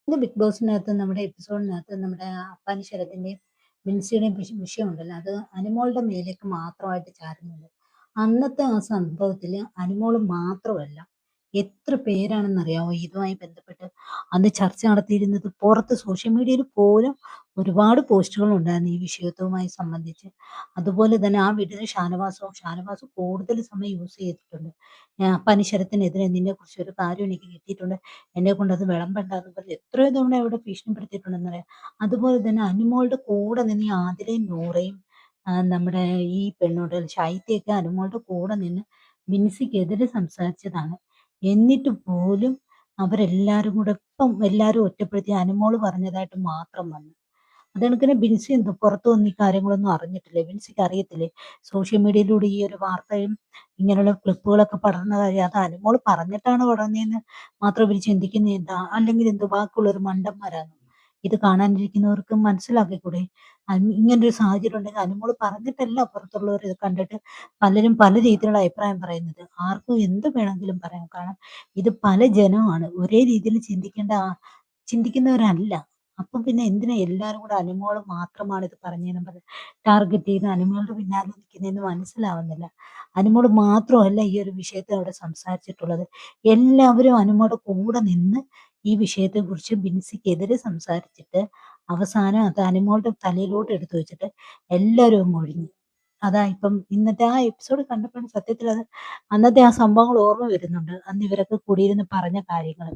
ഇന്ന് ബിഗ് ബോസിനകത്ത് നമ്മുടെ എപ്പിസോഡിനകത്ത് നമ്മുടെ അപ്പാനി ശരത്തിന്റെയും ബിൻസിയുടെയും വിഷയമുണ്ടല്ലോ അത് അനുമോളുടെ മേലേക്ക് മാത്രമായിട്ട് ചാരുന്നുണ്ട്. അന്നത്തെ ആ സംഭവത്തില് അനുമോള് മാത്രമല്ല, എത്ര പേരാണെന്നറിയാമോ ഇതുമായി ബന്ധപ്പെട്ട് അന്ന് ചർച്ച നടത്തിയിരുന്നത്? പുറത്ത് സോഷ്യൽ മീഡിയയിൽ പോലും ഒരുപാട് പോസ്റ്റുകൾ ഉണ്ടായിരുന്നു ഈ വിഷയത്തുമായി സംബന്ധിച്ച്. അതുപോലെ തന്നെ ആ വീട്ടിലെ ഷാനവാസ് കൂടുതൽ സമയം യൂസ് ചെയ്തിട്ടുണ്ട്. അപ്പാനി ശരത്തിനെതിരെ നിന്നെക്കുറിച്ച് ഒരു കാര്യം എനിക്ക് കിട്ടിയിട്ടുണ്ട്, എന്നെക്കൊണ്ടത് വിളമ്പണ്ടാന്ന് പറഞ്ഞ് എത്രയോ തവണ അവിടെ ഭീഷണിപ്പെടുത്തിയിട്ടുണ്ടെന്നറിയാം. അതുപോലെ തന്നെ അനുമോളുടെ കൂടെ നിന്ന് ഈ ആതിരയും നൂറയും നമ്മുടെ ഈ പെണ്ണോട് ഷൈത്തയൊക്കെ അനുമോളുടെ കൂടെ നിന്ന് ബിൻസിക്കെതിരെ സംസാരിച്ചതാണ്. എന്നിട്ട് പോലും അവരെല്ലാരും കൂടെ ഇപ്പം എല്ലാരും ഒറ്റപ്പെടുത്തി അനുമോള് പറഞ്ഞതായിട്ട് മാത്രം വന്നു. അത് കണക്കിന് ബിൻസി എന്തോ പുറത്ത് വന്ന് ഈ കാര്യങ്ങളൊന്നും അറിഞ്ഞിട്ടില്ലേ? ബിൻസിക്ക് അറിയത്തില്ലേ? സോഷ്യൽ മീഡിയയിലൂടെ ഈ ഒരു വാർത്തയും ഇങ്ങനെയുള്ള ക്ലിപ്പുകളൊക്കെ പടർന്ന കാര്യം അത് അനുമോള് പറഞ്ഞിട്ടാണ് പടർന്നതെന്ന് മാത്രം ഇവര് ചിന്തിക്കുന്നത് എന്താ? അല്ലെങ്കിൽ എന്തോ ബാക്കിയുള്ളവർ മണ്ടന്മാരാണോ? ഇത് കാണാനിരിക്കുന്നവർക്ക് മനസ്സിലാക്കിക്കൂടെ? ഇങ്ങനൊരു സാഹചര്യം ഉണ്ടെങ്കിൽ അനുമോള് പറഞ്ഞിട്ടല്ല പുറത്തുള്ളവർ ഇത് കണ്ടിട്ട് പലരും പല രീതിയിലുള്ള അഭിപ്രായം പറയുന്നത്. ആർക്കും എന്ത് വേണമെങ്കിലും പറയാം. കാരണം ഇത് പല ജനമാണ്. ഒരേ രീതിയിൽ ചിന്തിക്കുന്നവരല്ല. അപ്പം പിന്നെ എന്തിനാ എല്ലാരും കൂടെ അനുമോള് മാത്രമാണ് ഇത് പറഞ്ഞതെന്നും പറഞ്ഞ് ടാർഗറ്റ് ചെയ്ത് അനുമോളുടെ പിന്നാലെ നിൽക്കുന്നതെന്ന് മനസ്സിലാവുന്നില്ല. അനുമോള് മാത്രമല്ല ഈ ഒരു വിഷയത്തിൽ അവിടെ സംസാരിച്ചിട്ടുള്ളത്. എല്ലാവരും അനുമോളുടെ കൂടെ നിന്ന് ഈ വിഷയത്തെക്കുറിച്ച് ബിൻസിക്കെതിരെ സംസാരിച്ചിട്ട് അവസാനം അത് അനുമോളുടെ തലയിലോട്ട് എടുത്തു വെച്ചിട്ട് എല്ലാവരും അങ്ങ് ഒഴിഞ്ഞു. അതാ ഇപ്പം ഇന്നത്തെ ആ എപ്പിസോഡ് കണ്ടപ്പോഴാണ് സത്യത്തിൽ അത് അന്നത്തെ ആ സംഭവങ്ങൾ ഓർമ്മ വരുന്നുണ്ട്. അന്ന് ഇവരൊക്കെ കൂടിയിരുന്ന് പറഞ്ഞ കാര്യങ്ങള്.